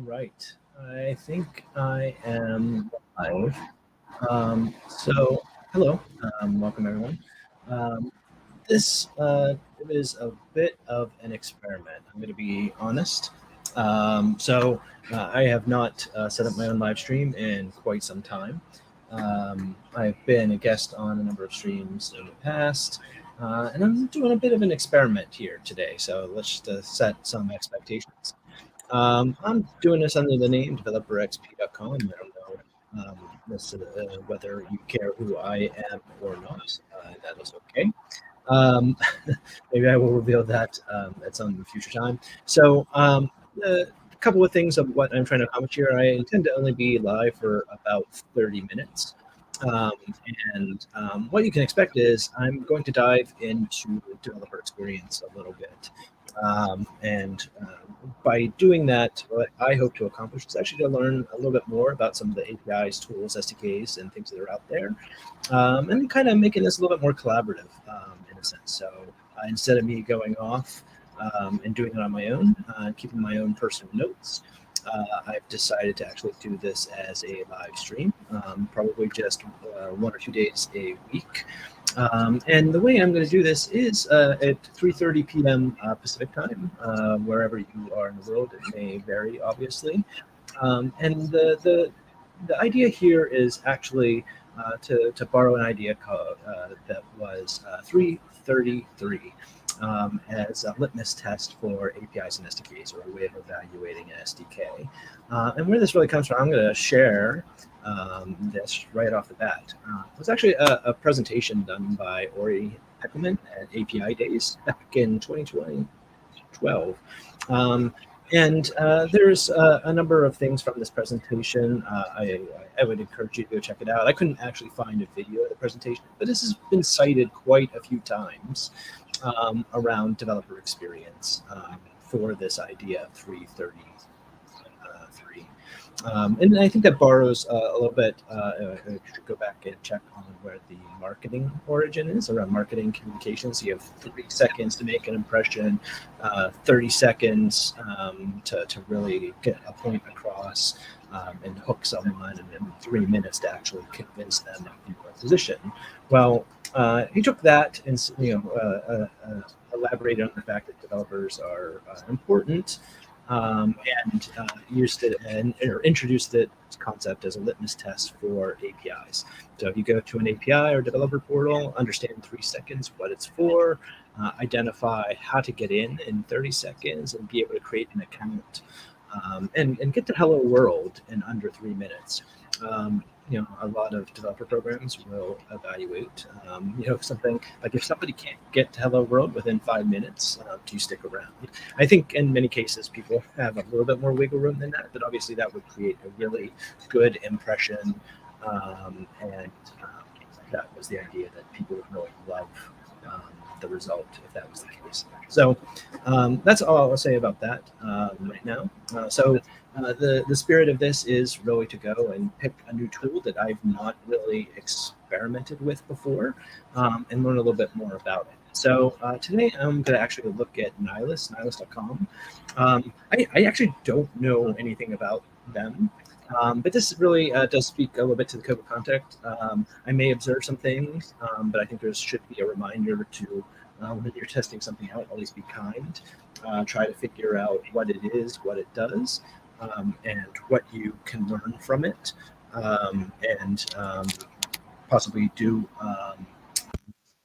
right. I think I am live. So, hello, welcome everyone. Um, this is a bit of an experiment. I'm going to be honest. I have not set up my own live stream in quite some time. I've been a guest on a number of streams in the past, and I'm doing a bit of an experiment here today. So let's just set some expectations. I'm doing this under the name developerxp.com. I don't know whether you care who I am or not. That is okay. Um, Maybe I will reveal that at some future time. A couple of things of what I'm trying to accomplish here. I intend to only be live for about 30 minutes. Um, what you can expect is I'm going to dive into developer experience a little bit. By doing that, what I hope to accomplish is actually to learn a little bit more about some of the APIs, tools, SDKs, and things that are out there, and kind of making this a little bit more collaborative in a sense. So instead of me going off and doing it on my own, keeping my own personal notes, I've decided to actually do this as a live stream, probably just 1 or 2 days a week. And the way I'm going to do this is at 3:30 p.m. Pacific time, wherever you are in the world. It may vary, obviously. And the idea here is actually to borrow an idea that was 333 as a litmus test for APIs and SDKs, or a way of evaluating an SDK. And where this really comes from, I'm going to share this right off the bat. It was actually a presentation done by Ori Pekelman at API Days back in 2012. There's a number of things from this presentation. I would encourage you to go check it out. I couldn't actually find a video of the presentation, but this has been cited quite a few times around developer experience for this idea of 333. And I think that borrows a little bit, to go back and check on where the marketing origin is around marketing communications. You have 3 seconds to make an impression, 30 seconds to really get a point across and hook someone, and then 3 minutes to actually convince them of your position. Well, he took that and elaborated on the fact that developers are important. Used it or introduced the concept as a litmus test for APIs. So if you go to an API or developer portal, understand in 3 seconds what it's for, identify how to get in 30 seconds, and be able to create an account, and get to hello world in under 3 minutes. A lot of developer programs will evaluate, something like, if somebody can't get to hello world within 5 minutes, do you stick around? I think in many cases people have a little bit more wiggle room than that, but obviously that would create a really good impression. That was the idea, that people would really love the result if that was the case. So that's all I'll say about that right now. The spirit of this is really to go and pick a new tool that I've not really experimented with before, and learn a little bit more about it. So today I'm going to actually look at Nylas, nylas.com. I actually don't know anything about them. But this really does speak a little bit to the code of contact. I may observe some things, but I think there should be a reminder to, when you're testing something out, always be kind. Try to figure out what it is, what it does, and what you can learn from it, and possibly do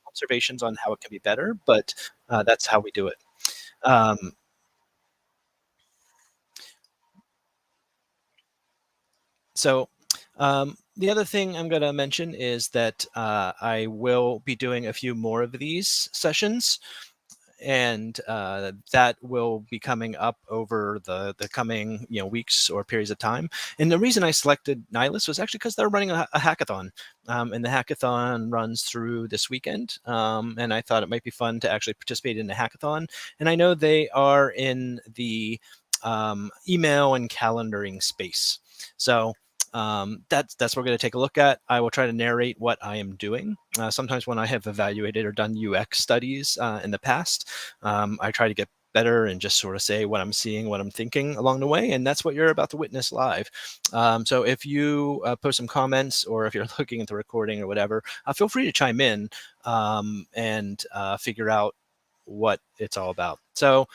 observations on how it can be better, but that's how we do it. The other thing I'm going to mention is that I will be doing a few more of these sessions, and that will be coming up over the coming weeks or periods of time. And the reason I selected Nylas was actually because they're running a hackathon, and the hackathon runs through this weekend, and I thought it might be fun to actually participate in the hackathon. And I know they are in the email and calendaring space, so that's what we're going to take a look at. I will try to narrate what I am doing. Sometimes when I have evaluated or done UX studies in the past, I try to get better and just sort of say what I'm seeing, what I'm thinking along the way. And that's what you're about to witness live. So if you post some comments, or if you're looking at the recording or whatever, feel free to chime in and figure out what it's all about. So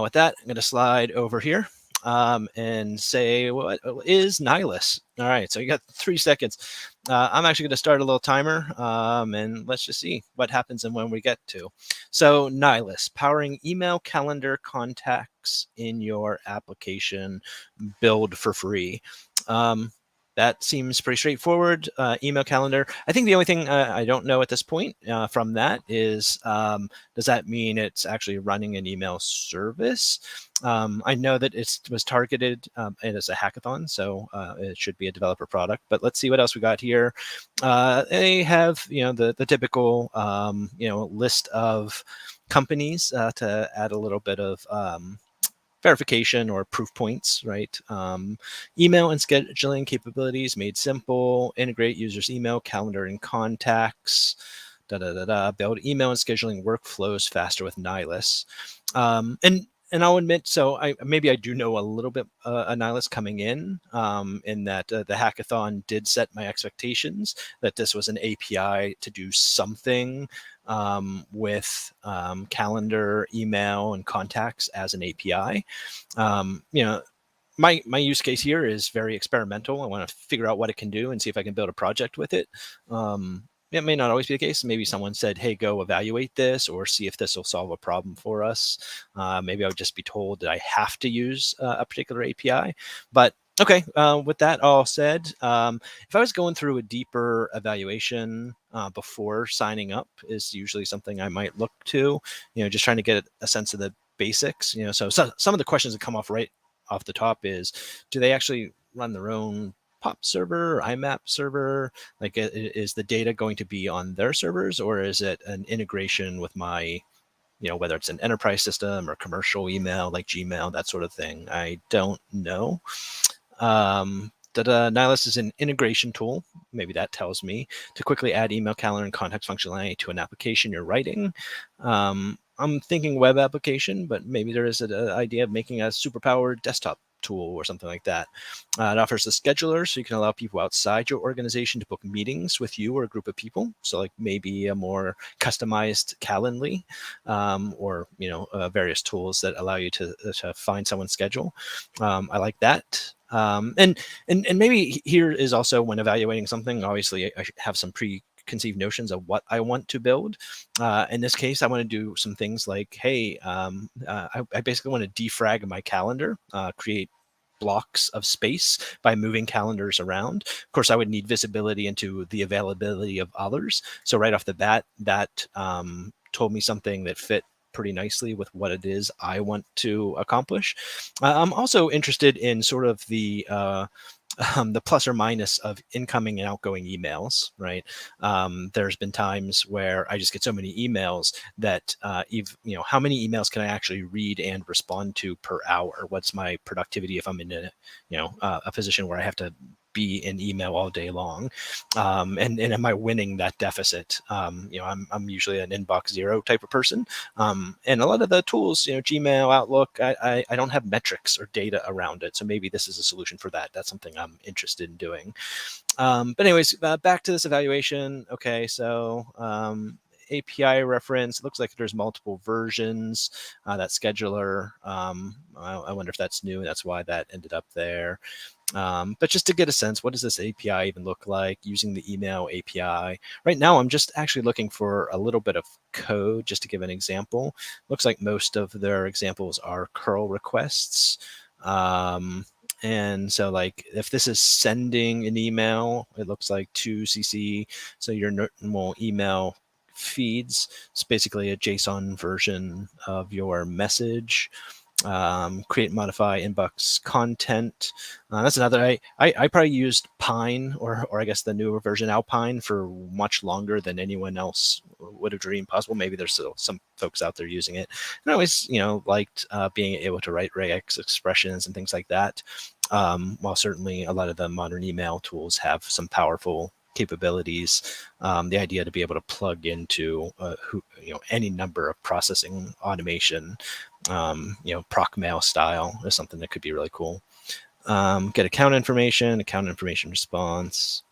with that, I'm going to slide over here and say, what is Nylas? All right, so you got 3 seconds. I'm actually going to start a little timer, and let's just see what happens and when we get to. So Nylas, powering email calendar contacts in your application, build for free. That seems pretty straightforward. Email calendar. I think the only thing I don't know at this point from that is, does that mean it's actually running an email service? I know that it was targeted as a hackathon, so it should be a developer product. But let's see what else we got here. They have the typical list of companies to add a little bit of verification or proof points, right? Email and scheduling capabilities made simple. Integrate users' email, calendar, and contacts. Build email and scheduling workflows faster with Nylas. And I'll admit, so maybe I do know a little bit of Nylas coming in that the hackathon did set my expectations that this was an API to do something with calendar, email, and contacts as an API. My use case here is very experimental. I want to figure out what it can do and see if I can build a project with it. It may not always be the case. Maybe someone said, hey, go evaluate this or see if this will solve a problem for us. Maybe I would just be told that I have to use a particular API. But okay, with that all said, if I was going through a deeper evaluation before signing up is usually something I might look to, just trying to get a sense of the basics. So some of the questions that come off right off the top is, do they actually run their own POP server or IMAP server? Like, is the data going to be on their servers, or is it an integration with my, whether it's an enterprise system or commercial email like Gmail, that sort of thing? I don't know. Nylas is an integration tool. Maybe that tells me to quickly add email, calendar, and context functionality to an application you're writing. I'm thinking web application, but maybe there is an idea of making a superpowered desktop tool or something like that. It offers a scheduler, so you can allow people outside your organization to book meetings with you or a group of people. So like maybe a more customized Calendly, or various tools that allow you to find someone's schedule. I like that. And maybe here is also, when evaluating something, obviously I have some preconceived notions of what I want to build. In this case, I want to do some things like, hey, I basically want to defrag my calendar, create blocks of space by moving calendars around. Of course, I would need visibility into the availability of others. So right off the bat, that told me something that fit pretty nicely with what it is I want to accomplish. I'm also interested in sort of the plus or minus of incoming and outgoing emails, right? There's been times where I just get so many emails that, how many emails can I actually read and respond to per hour? What's my productivity if I'm in a position where I have to be in email all day long? And am I winning that deficit? I'm usually an inbox zero type of person. And a lot of the tools, Gmail, Outlook, I don't have metrics or data around it. So maybe this is a solution for that. That's something I'm interested in doing. But anyways, back to this evaluation. Okay, so API reference, looks like there's multiple versions. That scheduler, I wonder if that's new, and that's why that ended up there. But just to get a sense, what does this API even look like using the email API? Right now, I'm just actually looking for a little bit of code just to give an example. Looks like most of their examples are curl requests. And so like if this is sending an email, it looks like to CC. So your normal email feeds, it's basically a JSON version of your message. Create, modify inbox content. That's another. I probably used Pine, or I guess the newer version Alpine, for much longer than anyone else would have dreamed possible. Maybe there's still some folks out there using it. And I always liked being able to write regex expressions and things like that. While certainly a lot of the modern email tools have some powerful capabilities, the idea to be able to plug into any number of processing automation proc mail style is something that could be really cool. Get account information response,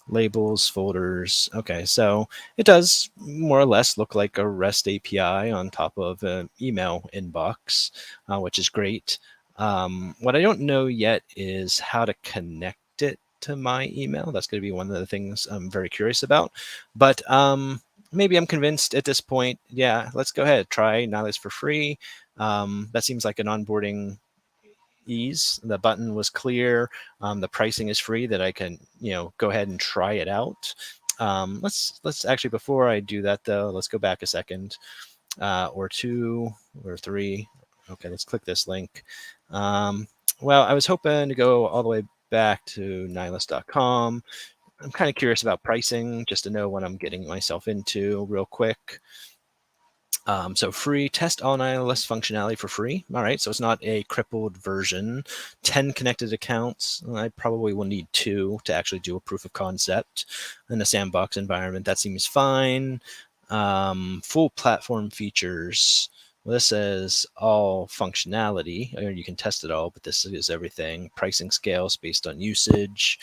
labels, folders. Okay, so it does more or less look like a REST API on top of an email inbox, which is great. What I don't know yet is how to connect it to my email. That's going to be one of the things I'm very curious about. But maybe I'm convinced at this point. Yeah, let's go ahead. Try Nylas for free. That seems like an onboarding ease. The button was clear. The pricing is free, that I can go ahead and try it out. Let's actually, before I do that though, let's go back a second, or two or three. Okay, let's click this link. Well, I was hoping to go all the way back to nylas.com. I'm kind of curious about pricing, just to know what I'm getting myself into real quick. So free, test all Nylas functionality for free. All right, so it's not a crippled version. 10 connected accounts. I probably will need 2 to actually do a proof of concept in a sandbox environment. That seems fine. Full platform features. Well, this says all functionality, or you can test it all, but this is everything. Pricing scales based on usage.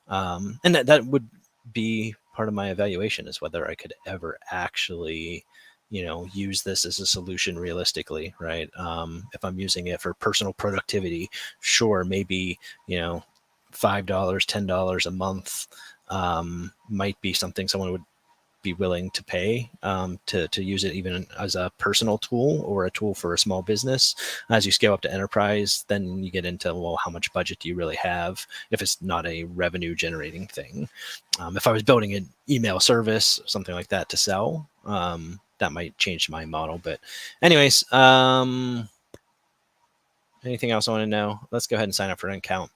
And that would be part of my evaluation, is whether I could ever actually use this as a solution realistically, right? If I'm using it for personal productivity, sure, maybe $5, $10 a month might be something someone would be willing to pay to use it even as a personal tool or a tool for a small business. As you scale up to enterprise, then you get into, well, how much budget do you really have if it's not a revenue generating thing? If I was building an email service, something like that to sell, that might change my model. But anyways, anything else I want to know? Let's go ahead and sign up for an account.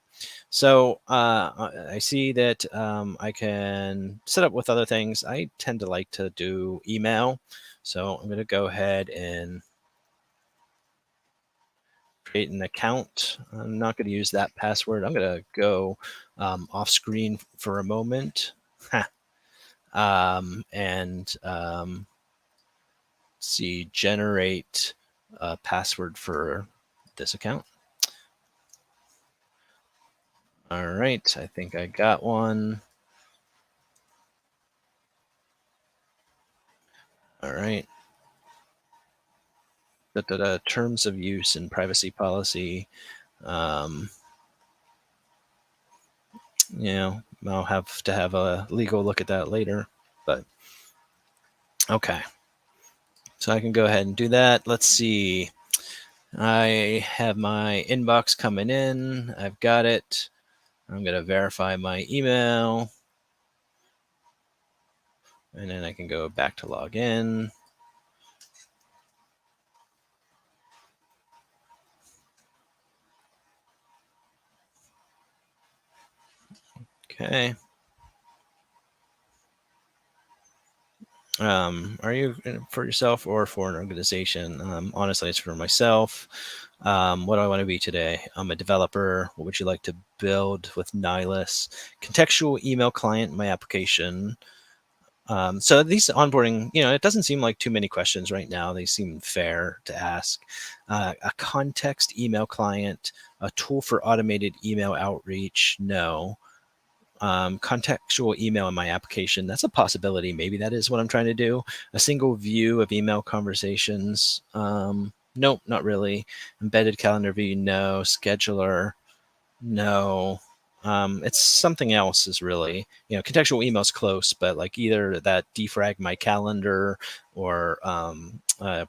So I see that I can set up with other things. I tend to like to do email. So I'm going to go ahead and create an account. I'm not going to use that password. I'm going to go off screen for a moment. And see, generate a password for this account. All right, I think I got one. All right. Terms of use and privacy policy. I'll have to have a legal look at that later, but okay. So I can go ahead and do that. Let's see. I have my inbox coming in. I've got it. I'm going to verify my email. And then I can go back to log in. Okay. Are you for yourself or for an organization? Honestly, it's for myself. What do I want to be today? I'm a developer. What would you like to build with Nylas? Contextual email client in my application. So these onboarding, it doesn't seem like too many questions right now. They seem fair to ask. A context email client, a tool for automated email outreach. No. Contextual email in my application. That's a possibility. Maybe that is what I'm trying to do. A single view of email conversations. Nope, not really. Embedded calendar view. No. Scheduler. No. It's something else is really, contextual email's close, but like either that defrag my calendar or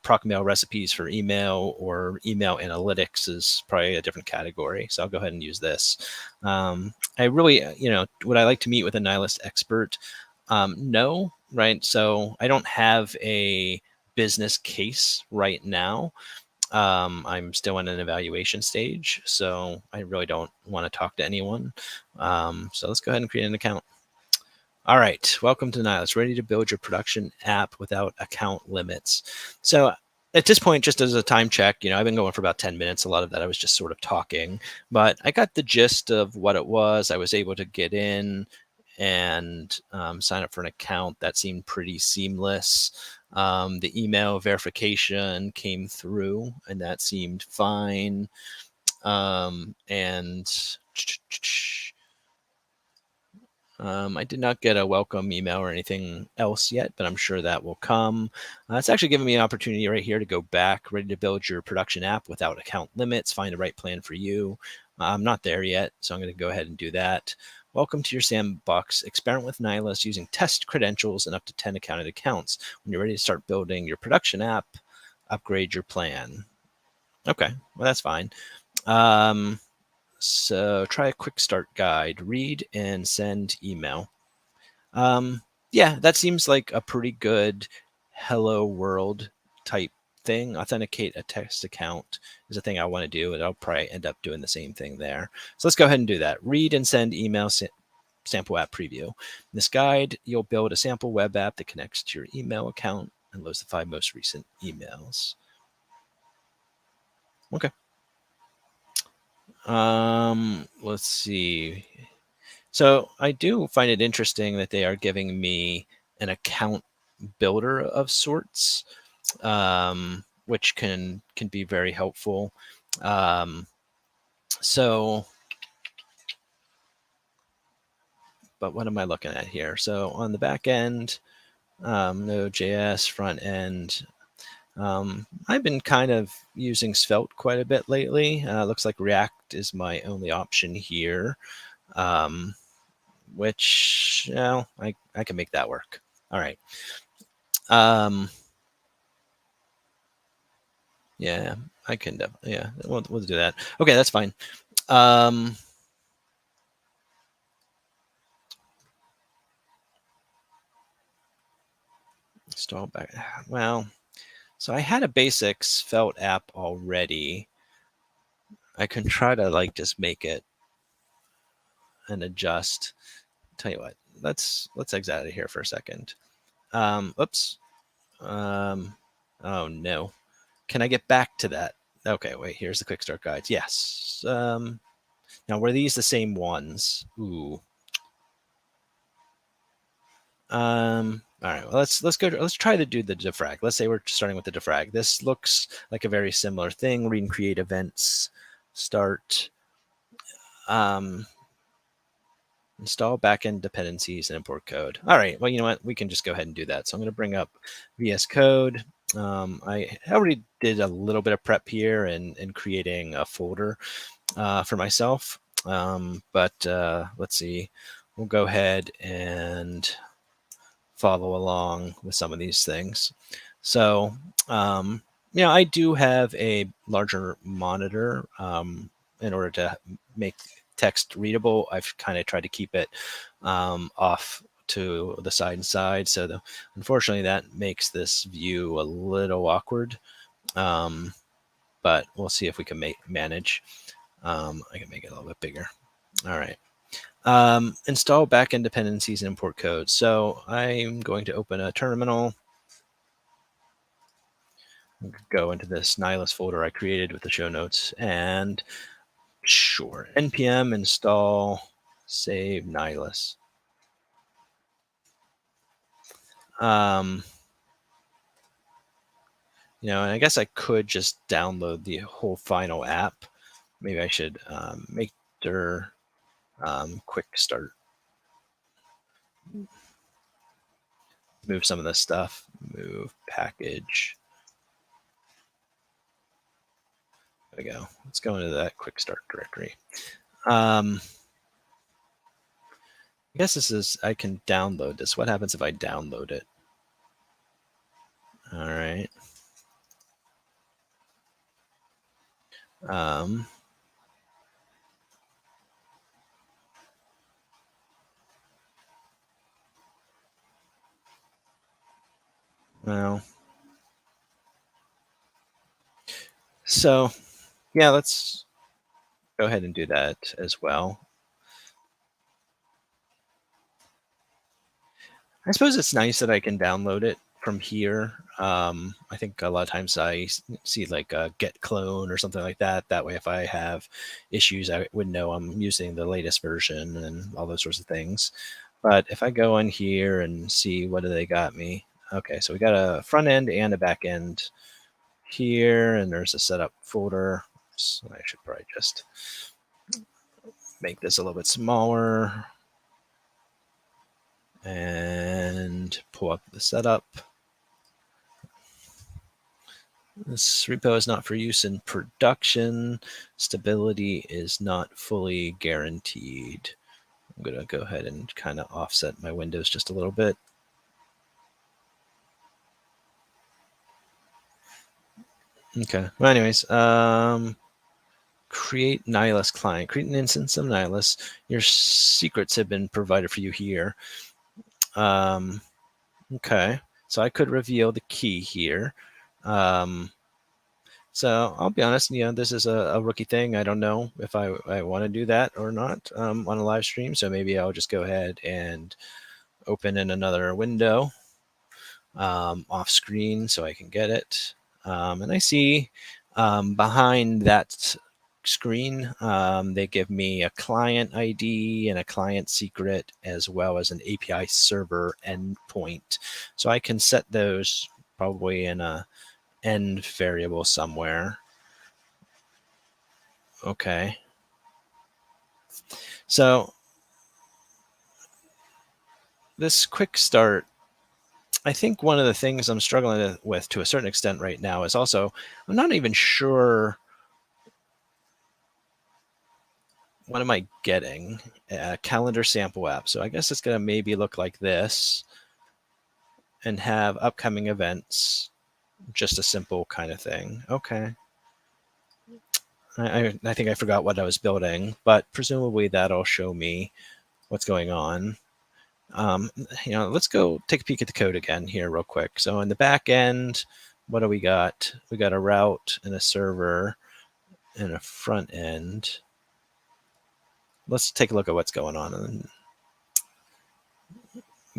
proc mail recipes for email or email analytics is probably a different category. So I'll go ahead and use this. I really, would I like to meet with a Nylas expert? No, right? So I don't have a business case right now. I'm still in an evaluation stage, so I really don't want to talk to anyone. So let's go ahead and create an account. All right, welcome to Nylas. Ready to build your production app without account limits. So at this point, just as a time check, I've been going for about 10 minutes. A lot of that I was just sort of talking, but I got the gist of what it was. I was able to get in and sign up for an account. That seemed pretty seamless. The email verification came through, and that seemed fine. And I did not get a welcome email or anything else yet, but I'm sure that will come. It's actually giving me an opportunity right here to go back, ready to build your production app without account limits, find the right plan for you. I'm not there yet, so I'm going to go ahead and do that. Welcome to your sandbox. Experiment with Nylas using test credentials and up to 10 accounted accounts. When you're ready to start building your production app, upgrade your plan. Okay, well, that's fine. So try a quick start guide, read and send email. Yeah, that seems like a pretty good hello world type thing. Authenticate a text account is a thing I want to do, and I'll probably end up doing the same thing there. So let's go ahead and do that. Read and send email sample app preview. In this guide, you'll build a sample web app that connects to your email account and loads the 5 most recent emails. Okay. Let's see. So I do find it interesting that they are giving me an account builder of sorts, which can be very helpful. So, but what am I looking at here? So on the back end, Node.js, front end. I've been kind of using Svelte quite a bit lately. Looks like React is my only option here, which I can make that work. All right. Yeah, I can. Yeah, we'll do that. Okay, that's fine. Install back. Well, so I had a basic Svelte app already. I can try to like just make it and adjust. Tell you what, let's exit out of here for a second. Oops. Oh no. Can I get back to that? Okay, wait. Here's the quick start guides. Yes. Now were these the same ones? Ooh. All right. Well, let's go. Let's try to do the defrag. Let's say we're starting with the defrag. This looks like a very similar thing. Read and create events. Start. Install backend dependencies and import code. All right. Well, you know what? We can just go ahead and do that. So I'm going to bring up VS Code. I already did a little bit of prep here and creating a folder for myself. But let's see. We'll go ahead and follow along with some of these things. So, I do have a larger monitor in order to make text readable. I've kind of tried to keep it off to the side and side. So unfortunately, that makes this view a little awkward. But we'll see if we can manage. I can make it a little bit bigger. All right. Install backend dependencies and import code. So I'm going to open a terminal. Go into this Nylas folder I created with the show notes, and sure, npm install save Nylas. And I guess I could just download the whole final app. Maybe I should make dir quick start. Move some of this stuff. Move package. There we go. Let's go into that quick start directory. I guess I can download this. What happens if I download it? All right. Well, so yeah, let's go ahead and do that as well. I suppose it's nice that I can download it from here. I think a lot of times I see like a get clone or something like that. That way, if I have issues, I would know I'm using the latest version and all those sorts of things. But if I go in here and see what do they got me, Okay, so we got a front end and a back end here, and there's a setup folder. So I should probably just make this a little bit smaller and pull up the setup. This repo is not for use in production. Stability is not fully guaranteed. I'm going to go ahead and kind of offset my windows just a little bit. Okay. Well, anyways, create Nylas client. Create an instance of Nylas. Your secrets have been provided for you here. Okay. So I could reveal the key here. So I'll be honest, this is a rookie thing. I don't know if I want to do that or not on a live stream. So maybe I'll just go ahead and open in another window off screen so I can get it. And I see behind that screen, they give me a client ID and a client secret, as well as an API server endpoint. So I can set those probably in a end variable somewhere. Okay. So this quick start, I think one of the things I'm struggling with to a certain extent right now is also, I'm not even sure what am I getting? A calendar sample app. So I guess it's going to maybe look like this and have upcoming events, just a simple kind of thing. Okay. I think I forgot what I was building, but presumably that'll show me what's going on. Let's go take a peek at the code again here real quick. So in the back end, what do we got? We got a route and a server and a front end. Let's take a look at what's going on.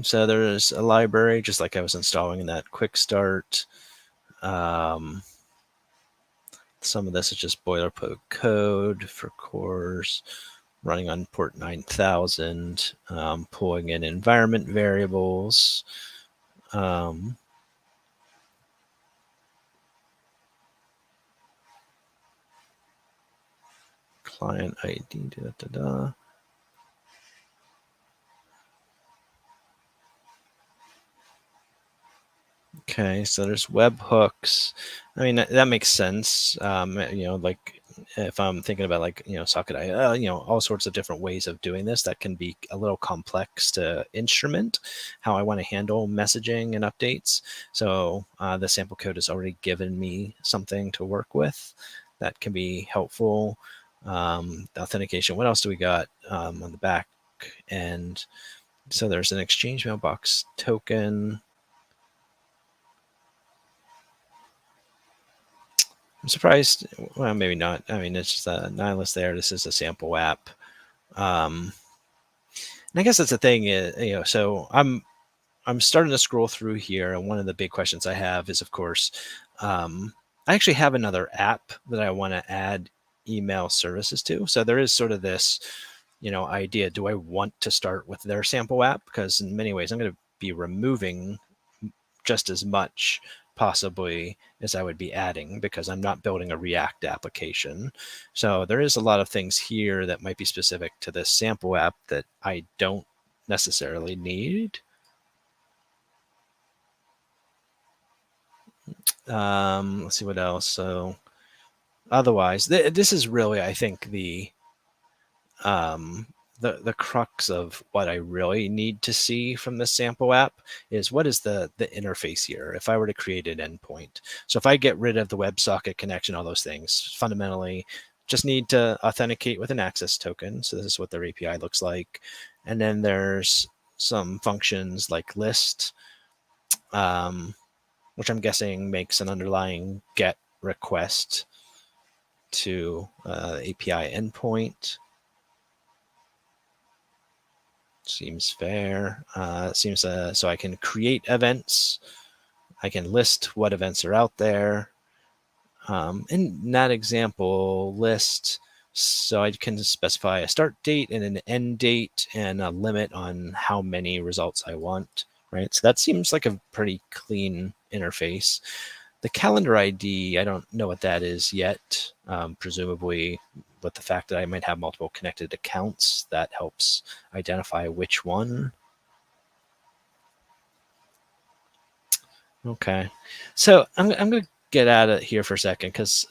So there's a library, just like I was installing in that quick start. Some of this is just boilerplate code for cores, running on port 9000, pulling in environment variables. Client ID, Okay, so there's webhooks. I mean, that makes sense. Like if I'm thinking about socket IO, all sorts of different ways of doing this that can be a little complex to instrument how I want to handle messaging and updates. So the sample code has already given me something to work with that can be helpful. The authentication. What else do we got on the back end? So there's an exchange mailbox token. I'm surprised. Well, maybe not. I mean, it's just a Nylas there. This is a sample app. And I guess that's the thing. So I'm starting to scroll through here, and one of the big questions I have is, of course, I actually have another app that I want to add email services to. So there is sort of this, idea. Do I want to start with their sample app? Because in many ways, I'm going to be removing just as much possibly as I would be adding, because I'm not building a React application. So there is a lot of things here that might be specific to this sample app that I don't necessarily need. Let's see what else. So otherwise, this is really, I think, the crux of what I really need to see from the sample app is what is the interface here if I were to create an endpoint. So if I get rid of the WebSocket connection, all those things, fundamentally just need to authenticate with an access token. So this is what their API looks like. And then there's some functions like list, which I'm guessing makes an underlying GET request to API endpoint. Seems fair. So I can create events. I can list what events are out there. In that example, list, so I can specify a start date and an end date and a limit on how many results I want, right? So that seems like a pretty clean interface. The calendar ID, I don't know what that is yet. Presumably, with the fact that I might have multiple connected accounts, that helps identify which one. Okay. So I'm going to get out of here for a second because,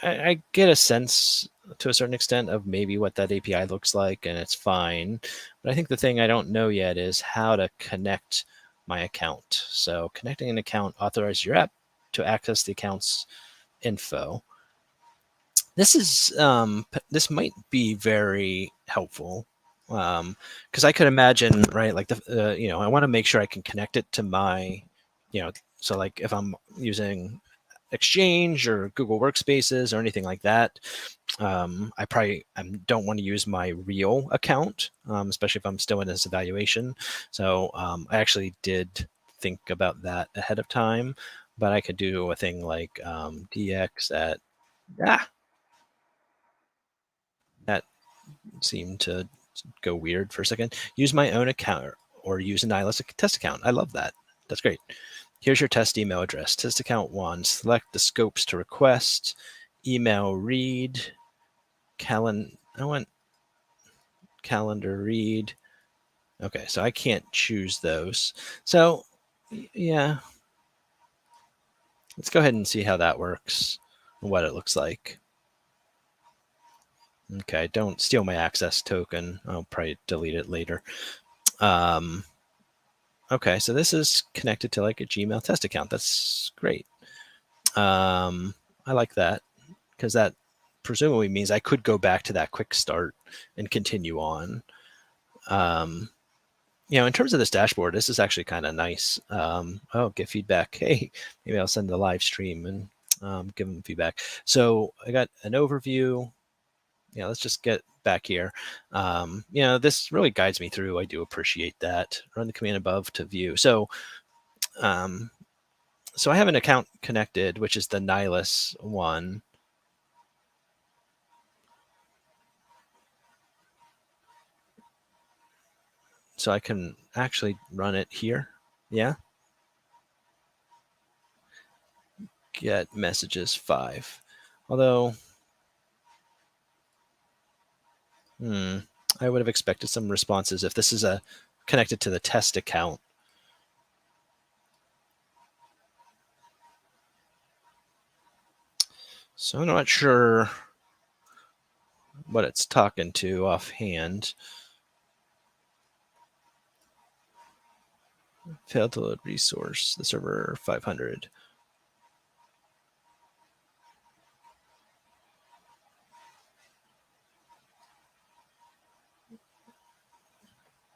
I get a sense to a certain extent of maybe what that API looks like, and it's fine. But I think the thing I don't know yet is how to connect my account. So connecting an account authorizes your app to access the account's info. This might be very helpful because I could imagine, right? Like I want to make sure I can connect it to my, so like if I'm using Exchange or Google Workspaces or anything like that, I don't want to use my real account, especially if I'm still in this evaluation. So I actually did think about that ahead of time, but I could do a thing like DX at that seemed to go weird for a second. Use my own account or use a Nylas test account. I love that. That's great. Here's your test email address. Test account 1. Select the scopes to request. Email read. I want calendar read. Okay, so I can't choose those. So yeah, let's go ahead and see how that works and what it looks like. Okay, don't steal my access token. I'll probably delete it later. Okay, so this is connected to like a Gmail test account. That's great. I like that because that presumably means I could go back to that quick start and continue on. In terms of this dashboard, this is actually kind of nice. Get feedback. Hey, maybe I'll send the live stream and give them feedback. So I got an overview. Let's just get back here. This really guides me through. I do appreciate that. Run the command above to view. So I have an account connected, which is the Nylas one. So I can actually run it here. Yeah. Get messages 5. Although, I would have expected some responses if this is connected to the test account. So I'm not sure what it's talking to offhand. Failed to load resource, the server 500.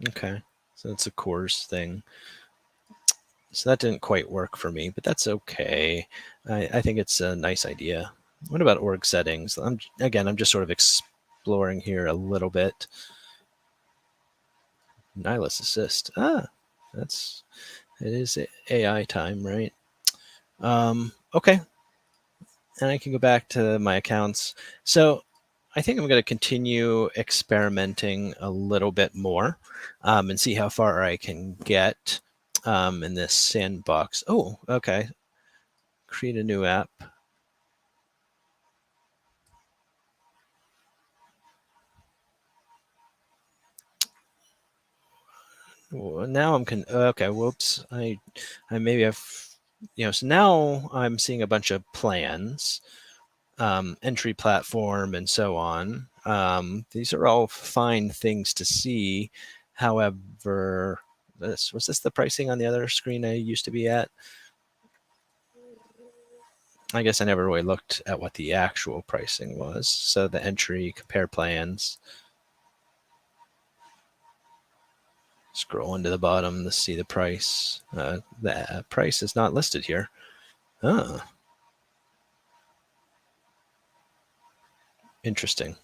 Okay, so it's a CORS thing. So that didn't quite work for me, but that's okay. I think it's a nice idea. What about org settings? I'm just sort of exploring here a little bit. Nylas assist. It is AI time, right? Okay. And I can go back to my accounts. So I think I'm going to continue experimenting a little bit more and see how far I can get in this sandbox. Oh, okay. Create a new app. Now I'm okay. Whoops. I maybe have, so now I'm seeing a bunch of plans, entry platform and so on. These are all fine things to see. However, was this the pricing on the other screen I used to be at? I guess I never really looked at what the actual pricing was. So the entry, compare plans. Scroll into the bottom to see the price. The price is not listed here. Interesting.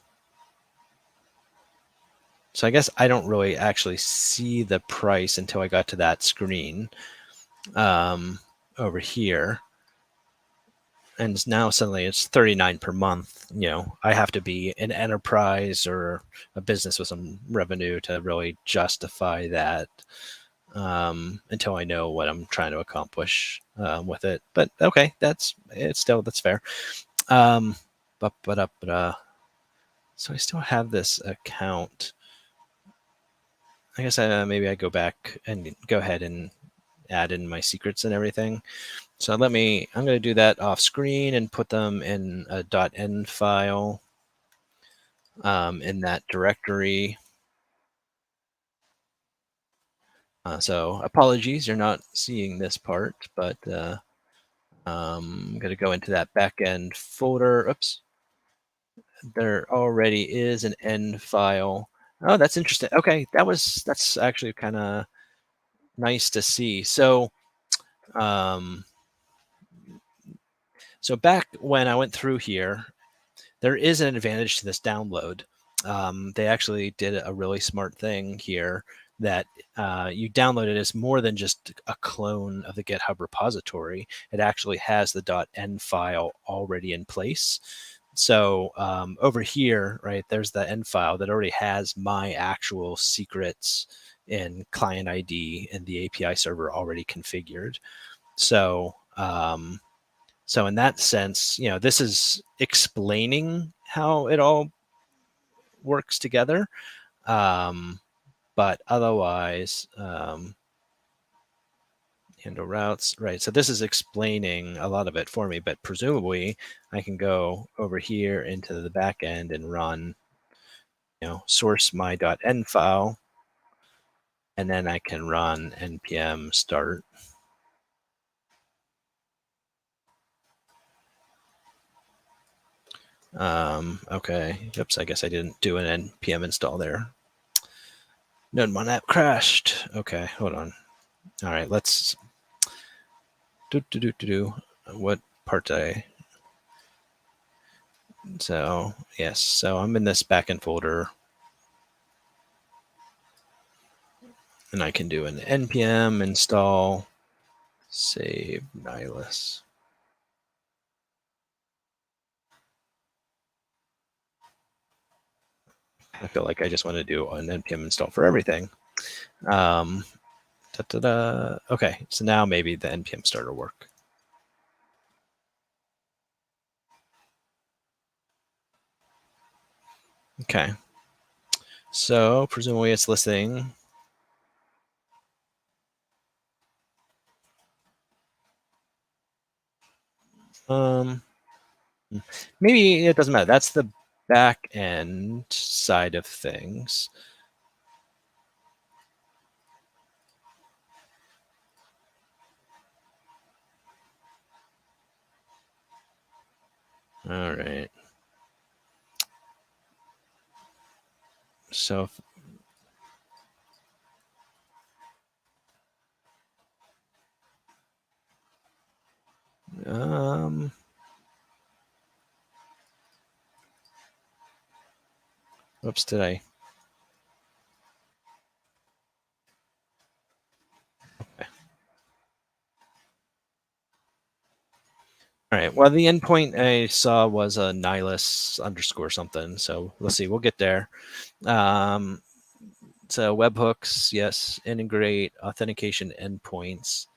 So I guess I don't really actually see the price until I got to that screen over here. And now suddenly it's $39 per month. I have to be an enterprise or a business with some revenue to really justify that. until I know what I'm trying to accomplish with it. But okay, that's fair. Um, so I still have this account. I guess maybe I go back and go ahead and add in my secrets and everything. So I'm going to do that off screen and put them in a .n file in that directory. So apologies, you're not seeing this part, but I'm going to go into that backend folder. Oops, there already is an N file. Oh, that's interesting. Okay, that's actually kind of nice to see. Um, so back when I went through here, there is an advantage to this download. They actually did a really smart thing here that you download it as more than just a clone of the GitHub repository. It actually has the .n file already in place. So over here, right, there's the N file that already has my actual secrets and client ID and the API server already configured. So in that sense, this is explaining how it all works together. But otherwise, handle routes, right? So this is explaining a lot of it for me, but presumably I can go over here into the back end and run, source my .n file, and then I can run npm start. Okay. Oops, I guess I didn't do an npm install there. Node1 app crashed. Okay, hold on. All right, let's do. What part did I? So yes, so I'm in this backend folder, and I can do an npm install save Nylas. I feel like I just want to do an npm install for everything. Okay, so now maybe the npm start will work. Okay, so presumably it's listening. Maybe it doesn't matter. That's the back end side of things. All right. So oops, did I? Okay. All right. Well, the endpoint I saw was a Nihilus underscore something. So let's see. We'll get there. So webhooks, yes. Integrate authentication endpoints.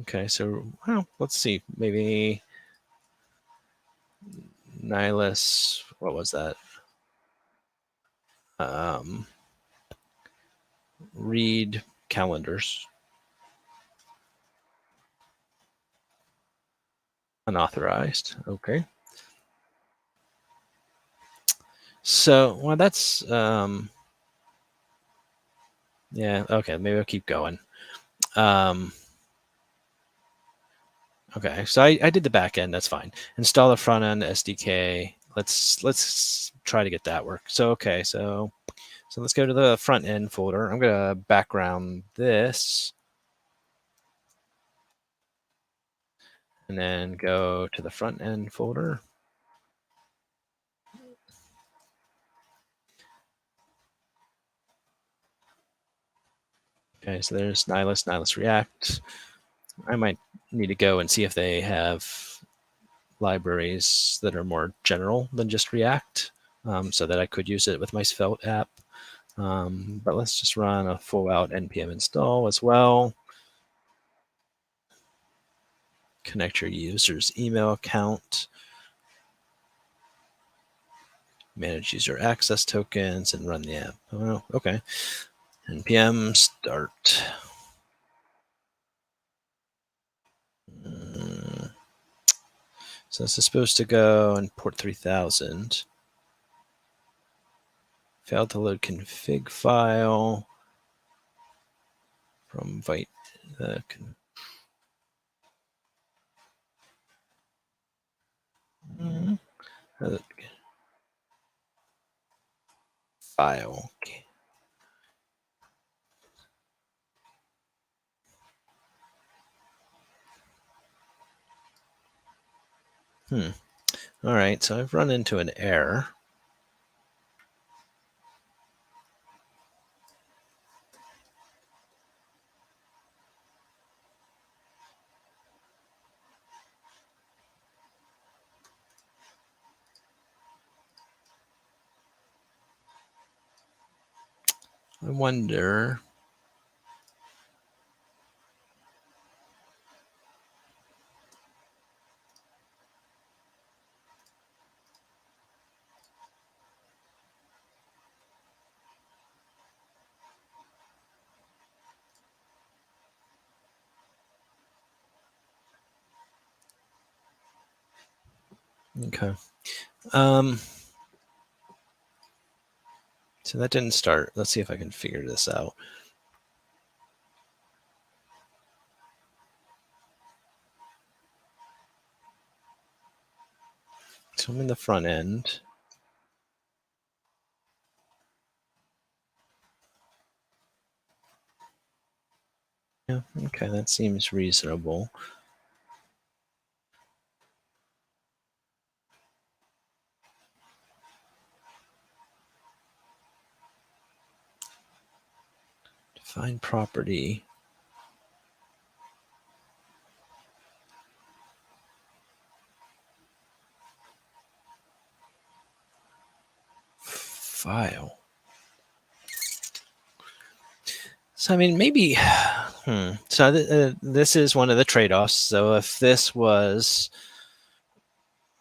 Okay. So, well, let's see. Maybe Nihilus. What was that? Read calendars. Unauthorized. Okay. So, well, that's yeah. Okay, maybe I'll keep going. Okay, so I did the back end. That's fine. Install the front end SDK. Let's try to get that work. So okay, so let's go to the front end folder. I'm gonna background this, and then go to the front end folder. Okay, so there's Nylas React. I might need to go and see if they have libraries that are more general than just React, so that I could use it with my Svelte app. But let's just run a full out npm install as well. Connect your user's email account. Manage user access tokens and run the app. Oh, okay. npm start. So this is supposed to go on port 3000. Failed to load config file from Vite. File. Okay. All right, so I've run into an error. I wonder. Okay. So that didn't start. Let's see if I can figure this out. So I'm in the front end. Yeah, okay, that seems reasonable. Define property. File. So, I mean, maybe, so this is one of the trade-offs. So if this was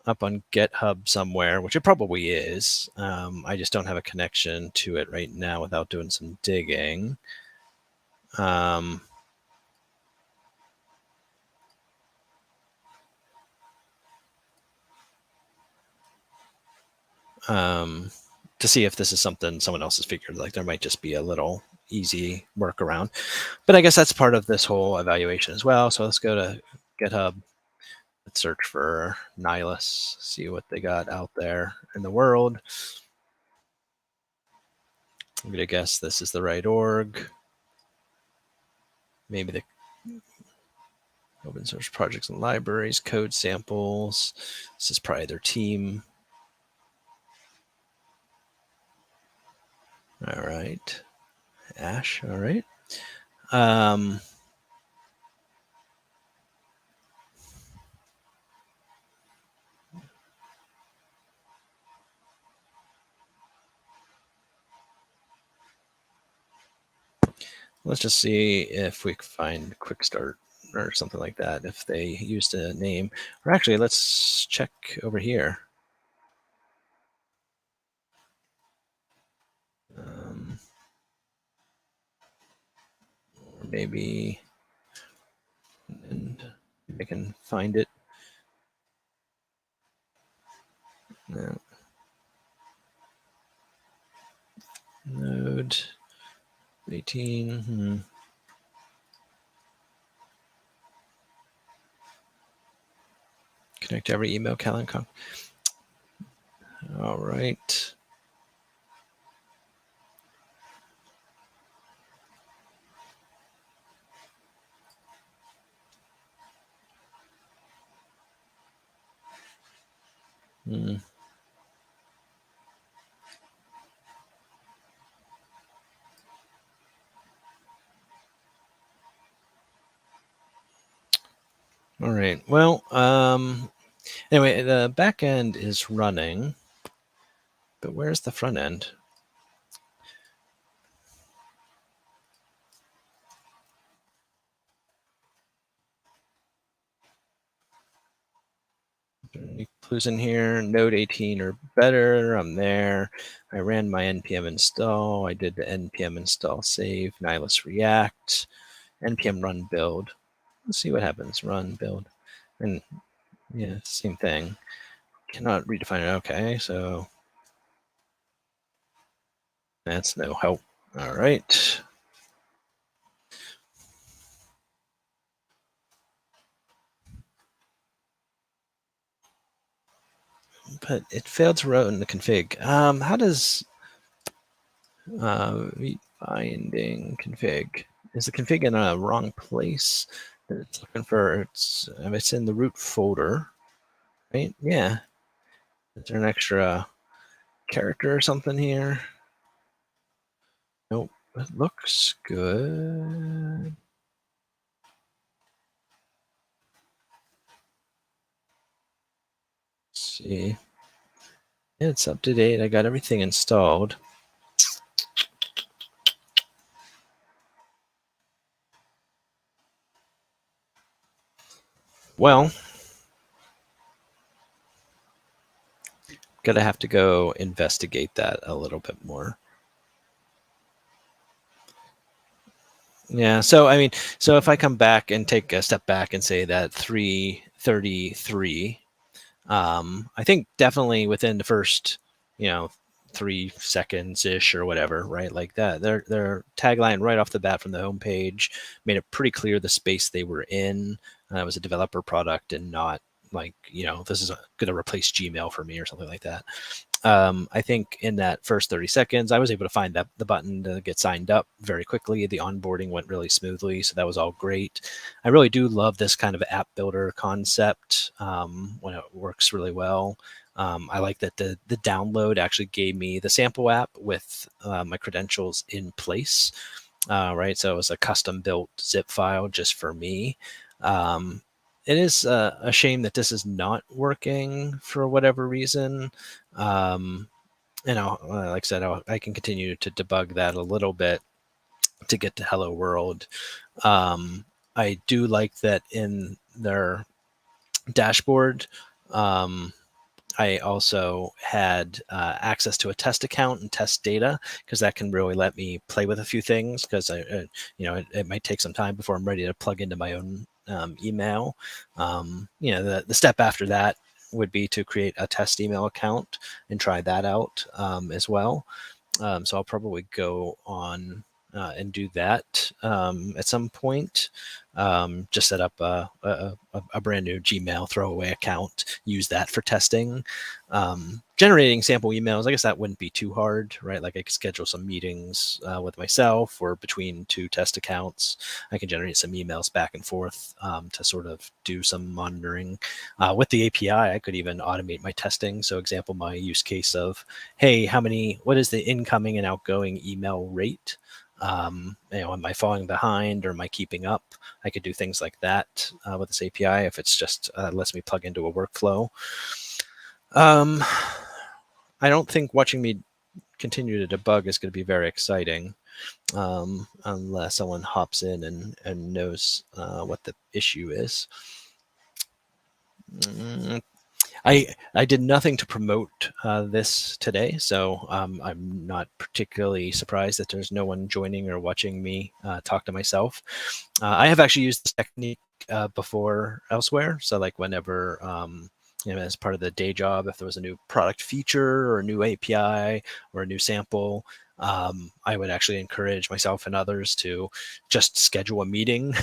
up on GitHub somewhere, which it probably is, I just don't have a connection to it right now without doing some digging. To see if this is something someone else has figured. Like there might just be a little easy workaround, but I guess that's part of this whole evaluation as well. So let's go to GitHub. Let's search for Nylas, see what they got out there in the world. I'm gonna guess this is the right org. Maybe the open source projects and libraries, code samples. This is probably their team. All right. Ash. All right. Let's just see if we can find Quick Start or something like that, if they used a name. Or actually, let's check over here. Or maybe, and I can find it. No. Node 18. Connect every email calendar. All right. All right. Well, anyway, the back end is running, but where's the front end? Any clues in here? Node 18 or better. I'm there. I ran my npm install. I did the npm install save, Nylas React, npm run build. Let's see what happens. Run build. And yeah, same thing. Cannot redefine it. Okay, so that's no help. All right. But it failed to run the config. How does finding config? Is the config in a wrong place? It's looking for it's in the root folder, right? Yeah. Is there an extra character or something here? Nope. It looks good. Let's see. Yeah, it's up to date. I got everything installed. Well, gonna have to go investigate that a little bit more. Yeah. So I mean, so if I come back and take a step back and say that 333, I think definitely within the first, 3 seconds ish or whatever, right? Like that, their tagline right off the bat from the homepage made it pretty clear the space they were in. It was a developer product and not like, this is going to replace Gmail for me or something like that. I think in that first 30 seconds, I was able to find the button to get signed up very quickly. The onboarding went really smoothly, so that was all great. I really do love this kind of app builder concept when it works really well. I like that the download actually gave me the sample app with my credentials in place, right? So it was a custom built zip file just for me. It is a shame that this is not working for whatever reason. Um, like I said, I can continue to debug that a little bit to get to Hello World. I do like that in their dashboard. I also had access to a test account and test data because that can really let me play with a few things because it might take some time before I'm ready to plug into my own email. The step after that would be to create a test email account and try that out as well. So I'll probably go on and do that at some point. Just set up a brand new Gmail throwaway account, use that for testing. Generating sample emails, I guess that wouldn't be too hard, right? Like I could schedule some meetings with myself or between two test accounts. I can generate some emails back and forth to sort of do some monitoring. With the API, I could even automate my testing. So example, my use case of, hey, what is the incoming and outgoing email rate? Am I falling behind or am I keeping up? I could do things like that with this API if it's just lets me plug into a workflow. I don't think watching me continue to debug is going to be very exciting unless someone hops in and knows what the issue is. I did nothing to promote this today, so I'm not particularly surprised that there's no one joining or watching me talk to myself. I have actually used this technique before elsewhere. So like whenever, as part of the day job, if there was a new product feature or a new API or a new sample, I would actually encourage myself and others to just schedule a meeting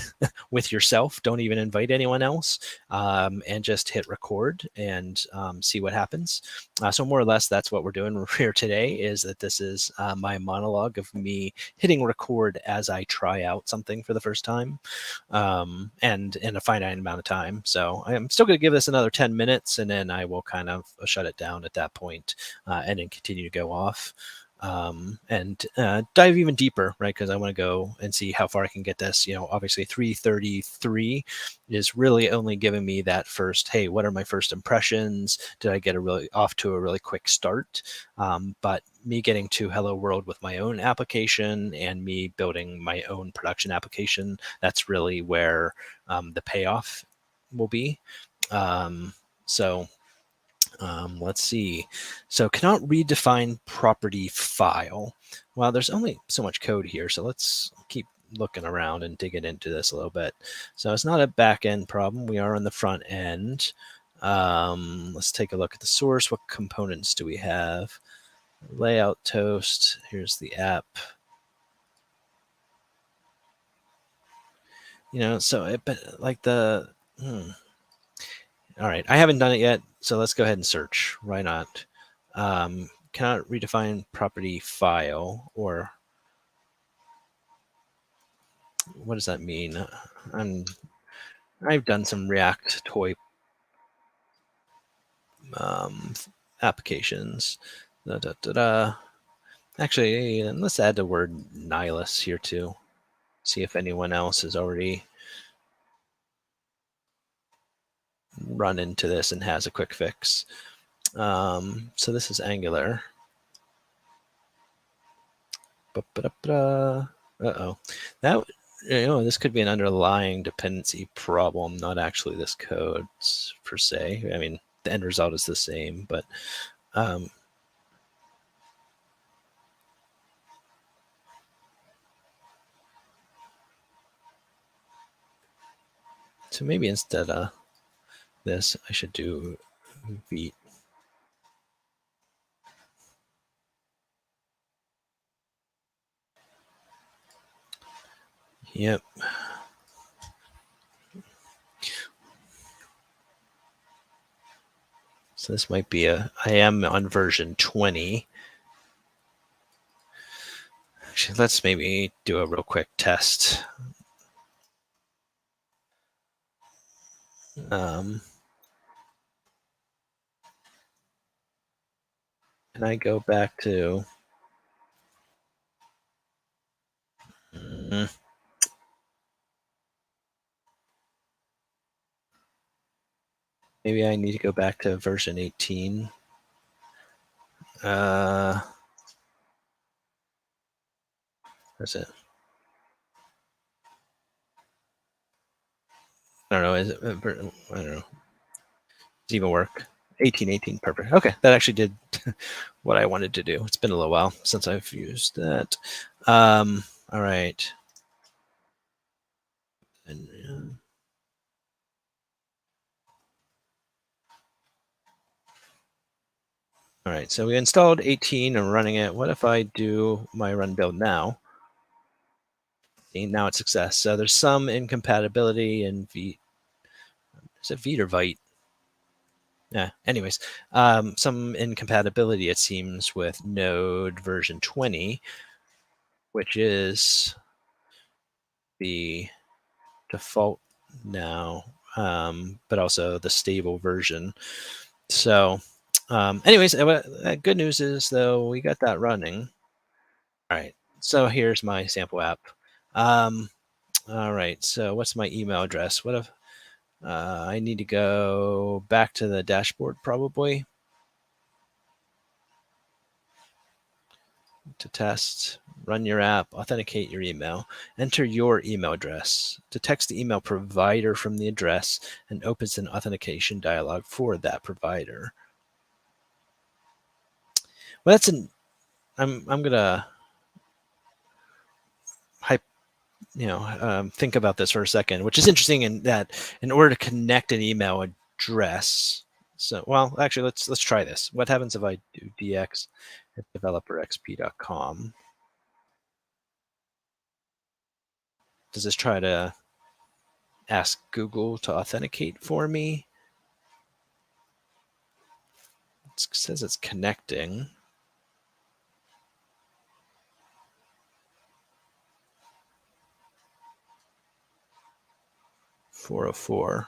with yourself. Don't even invite anyone else, and just hit record and see what happens. So more or less, that's what we're doing here today. Is that this is my monologue of me hitting record as I try out something for the first time, and in a finite amount of time. So I'm still going to give this another 10 minutes, and then I will kind of shut it down at that point, and then continue to go off. and dive even deeper, right? Because I want to go and see how far I can get this. Obviously 333 is really only giving me that first, hey, what are my first impressions? Did I get off to a really quick start? But me getting to Hello World with my own application and me building my own production application, that's really where the payoff will be. So let's see. So cannot redefine property file. Well, there's only so much code here, so let's keep looking around and digging into this a little bit. So it's not a back end problem. We are on the front end. Let's take a look at the source. What components do we have? Layout toast. Here's the app. So but like the. All right, I haven't done it yet, so let's go ahead and search. Why not? Cannot redefine property file, or what does that mean? I've done some React toy applications. Da, da, da, da. Actually, let's add the word Nylas here too. See if anyone else has already run into this and has a quick fix. So this is Angular. Uh-oh. That this could be an underlying dependency problem, not actually this code per se. I mean, the end result is the same, but so maybe instead of this, I should do v. Yep. So this might be I am on version 20. Actually, let's maybe do a real quick test. Can I go back to? Maybe I need to go back to version 18. That's it. I don't know. Is it? I don't know. Does it even work? 1818, perfect. Okay, that actually did what I wanted to do. It's been a little while since I've used that. All right. And, all right, so we installed 18 and running it. What if I do my run build now? See, now it's success. So there's some incompatibility in V. Is it Vite or Vite? Yeah. Anyways, some incompatibility, it seems, with Node version 20, which is the default now, but also the stable version. So, anyways, good news is though we got that running. All right. So here's my sample app. All right. So what's my email address? What if I need to go back to the dashboard probably to test, run your app, authenticate your email, enter your email address to text the email provider from the address and opens an authentication dialog for that provider. Well, that's I'm gonna think about this for a second, which is interesting in that in order to connect an email address. So, well, actually, let's try this. What happens if I do dx at developerxp.com? Does this try to ask Google to authenticate for me? It says it's connecting. .404.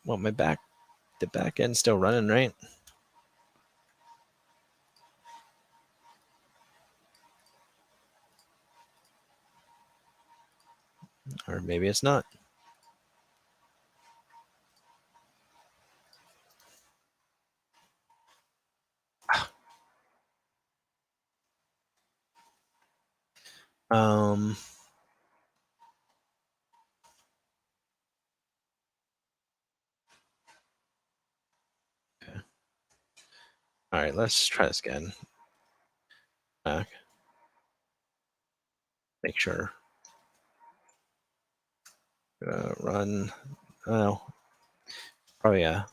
Well, the back end's still running, right? Or maybe it's not. Um, okay. All right, let's try this again. Back. Make sure. Run. Oh, probably yeah.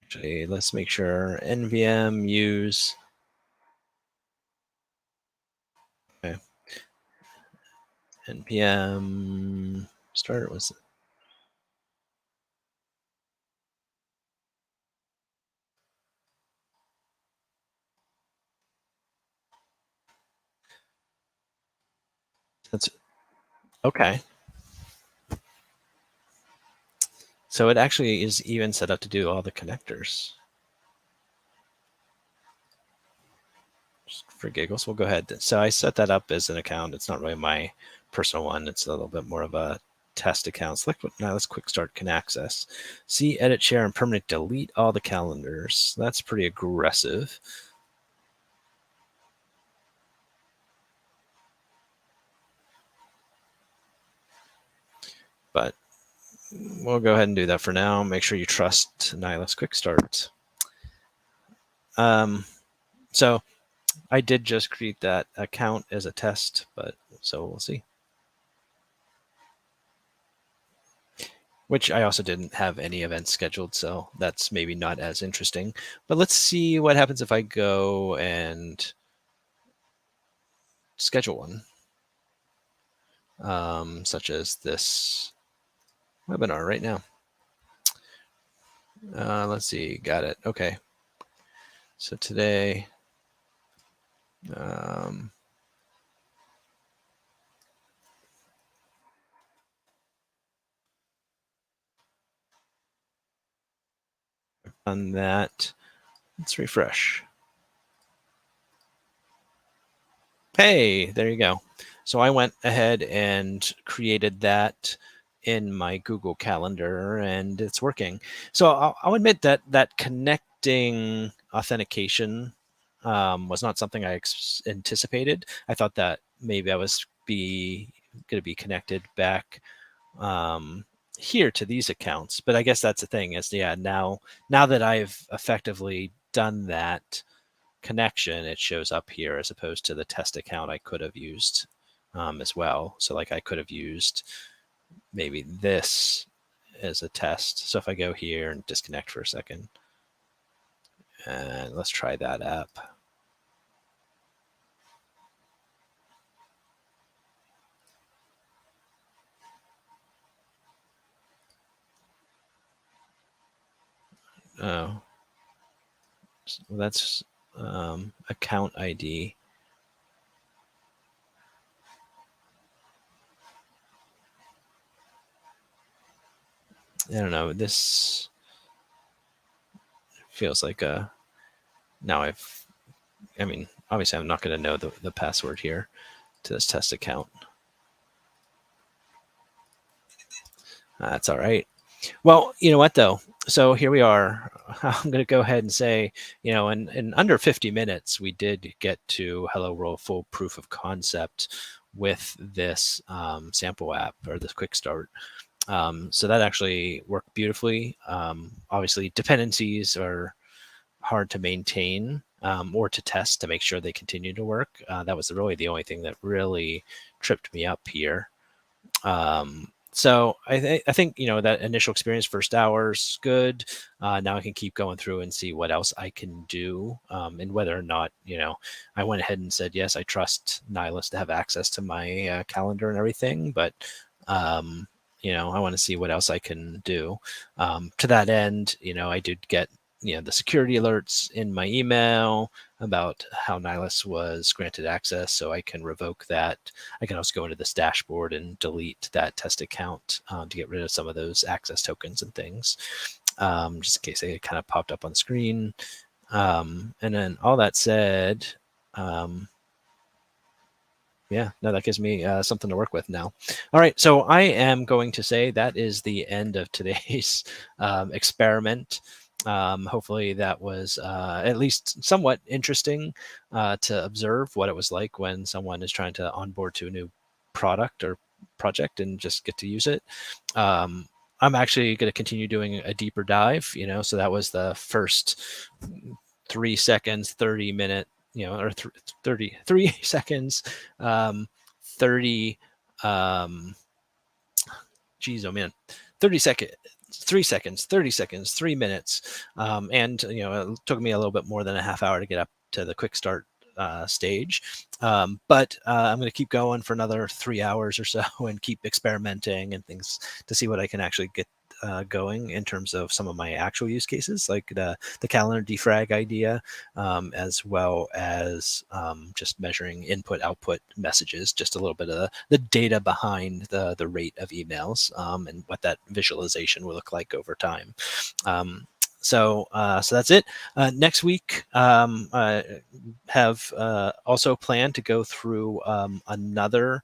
Actually, let's make sure nvm use. Okay. npm start was. That's okay. So it actually is even set up to do all the connectors. Just for giggles, we'll go ahead. So I set that up as an account. It's not really my personal one. It's a little bit more of a test account. Select what Nylas Quick Start can access. See, edit, share, and permanent delete all the calendars. That's pretty aggressive. But we'll go ahead and do that for now. Make sure you trust Nylas Quick Start. So I did just create that account as a test, but so we'll see. Which I also didn't have any events scheduled, so that's maybe not as interesting. But let's see what happens if I go and schedule one, such as this webinar right now. Let's see, got it. Okay. So today, on that, let's refresh. Hey, there you go. So I went ahead and created that in my Google Calendar, and it's working. So I'll admit that that connecting authentication was not something I anticipated. I thought that maybe I was going to be connected back here to these accounts, but I guess that's the thing is, yeah, now that I've effectively done that connection, it shows up here as opposed to the test account I could have used as well. So like I could have used maybe this as a test. So if I go here and disconnect for a second, and let's try that app. Oh, well, that's account ID. I don't know. This feels like a. Now I mean, obviously I'm not going to know the password here to this test account. That's all right. Well, you know what though? So here we are. I'm going to go ahead and say, in under 50 minutes, we did get to Hello World full proof of concept with this sample app or this quick start. So that actually worked beautifully. Obviously, dependencies are hard to maintain or to test to make sure they continue to work. That was really the only thing that really tripped me up here. So I think that initial experience, first hour's good. Now I can keep going through and see what else I can do, and whether or not I went ahead and said yes, I trust Nylas to have access to my calendar and everything. But I want to see what else I can do. To that end, I did get the security alerts in my email about how Nylas was granted access, so I can revoke that. I can also go into this dashboard and delete that test account to get rid of some of those access tokens and things, just in case they kind of popped up on the screen. And then all that said, Yeah, no, that gives me something to work with now. All right, so I am going to say that is the end of today's experiment. Hopefully that was at least somewhat interesting to observe what it was like when someone is trying to onboard to a new product or project and just get to use it. I'm actually going to continue doing a deeper dive, so that was the first 3 seconds, 30-minute, or 33 seconds, 30, geez, oh man, 30 seconds, 3 seconds, 30 seconds, 3 minutes. And, it took me a little bit more than a half hour to get up to the quick start stage. But I'm going to keep going for another 3 hours or so and keep experimenting and things to see what I can actually get going in terms of some of my actual use cases, like the calendar defrag idea, as well as just measuring input output messages, just a little bit of the data behind the rate of emails, and what that visualization will look like over time. So that's it. Next week, I have also planned to go through another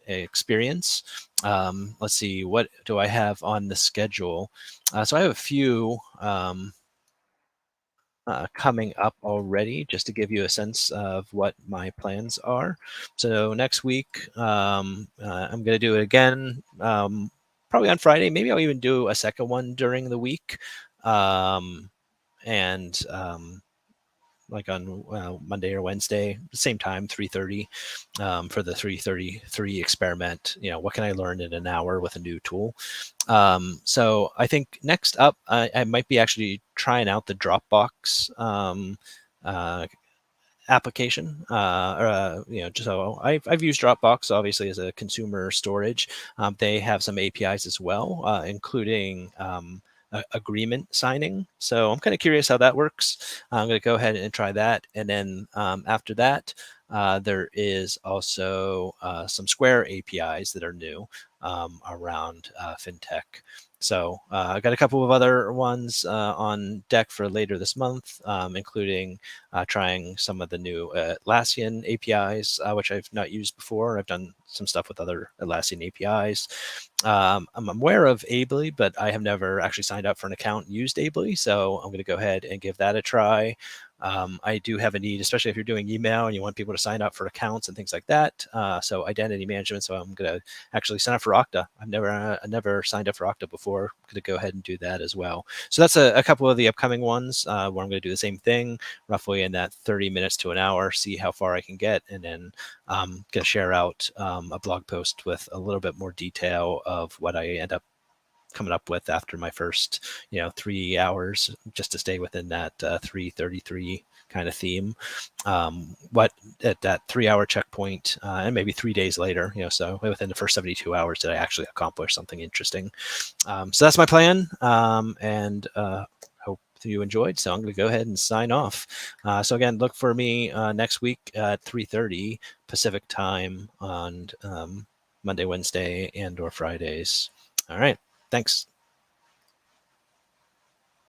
experience. Let's see, what do I have on the schedule? So I have a few coming up already, just to give you a sense of what my plans are. So next week, I'm going to do it again, probably on Friday. Maybe I'll even do a second one during the week. And like on Monday or Wednesday, same time, 3:30, for the 3:33 experiment. What can I learn in an hour with a new tool? So I think next up, I might be actually trying out the Dropbox application. So I've used Dropbox obviously as a consumer storage. They have some APIs as well, including agreement signing. So I'm kind of curious how that works. I'm going to go ahead and try that. And then after that, there is also some Square APIs that are new around fintech. So I got a couple of other ones on deck for later this month, including trying some of the new Atlassian APIs, which I've not used before. I've done some stuff with other Atlassian APIs. I'm aware of Ably, but I have never actually signed up for an account and used Ably. So I'm going to go ahead and give that a try. I do have a need, especially if you're doing email and you want people to sign up for accounts and things like that. So identity management. So I'm going to actually sign up for Okta. I've never signed up for Okta before. I'm going to go ahead and do that as well. So that's a couple of the upcoming ones where I'm going to do the same thing, roughly in that 30 minutes to an hour, see how far I can get, and then going to share out a blog post with a little bit more detail of what I end up coming up with after my first 3 hours, just to stay within that 3:33 kind of theme. What at that 3-hour checkpoint, and maybe 3 days later, so within the first 72 hours, did I actually accomplish something interesting? So that's my plan, and hope you enjoyed. So I'm going to go ahead and sign off. So again, look for me next week at 3:30 Pacific time on Monday, Wednesday, and or Fridays. All right. Thanks.